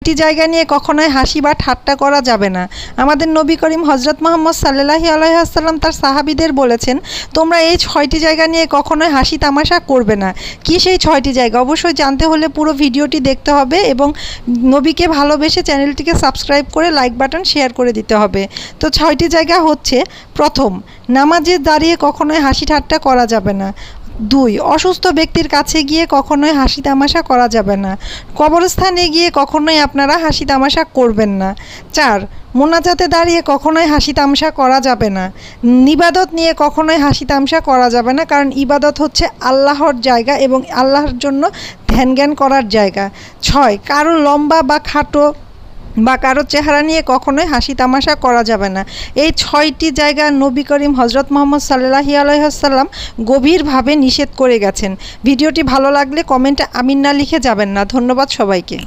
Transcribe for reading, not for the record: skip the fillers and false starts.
টি জায়গা নিয়ে কখনোই হাসি বা ঠাট্টা করা যাবে না। আমাদের নবী করিম হজরত মুহাম্মদ সাল্লাল্লাহু আলাইহি ওয়াসাল্লাম তার সাহাবীদের বলেছেন, তোমরা এই 6টি জায়গা নিয়ে কখনোই হাসি তামাশা করবে না। কি সেই 6টি জায়গা? অবশ্যই জানতে হলে পুরো ভিডিওটি দেখতে হবে এবং নবীকে ভালোবেসে চ্যানেলটিকে সাবস্ক্রাইব করে লাইক বাটন শেয়ার করে দিতে হবে। তো 6টি জায়গা হচ্ছে: প্রথম, নামাজে দাঁড়িয়ে কখনোই হাসি ঠাট্টা করা যাবে না। 2, অসুস্থ ব্যক্তির কাছে গিয়ে কখনোই হাসি তামাশা করা যাবে না। কবরস্থানে গিয়ে কখনোই আপনারা হাসি তামাশা করবেন না। 4, মোনাজাতে দাঁড়িয়ে কখনোই হাসি তামাশা করা যাবে না। ইবাদত নিয়ে কখনোই হাসি তামাশা করা যাবে না, কারণ ইবাদত হচ্ছে আল্লাহর জায়গা এবং আল্লাহর জন্য ধ্যান জ্ঞান করার জায়গা। 6, কারো লম্বা বা খাটো বা কারো চেহারা নিয়ে কখনোই হাসি তামাশা করা যাবে না। এই 6টি জায়গা নবী করিম হজরত মুহাম্মদ সাল্লাল্লাহু আলাইহি ওয়াসাল্লাম গভীরভাবে নিষেধ করে গেছেন। ভিডিওটি ভালো লাগলে কমেন্টে আমিন না লিখে যাবেন না। ধন্যবাদ সবাইকে।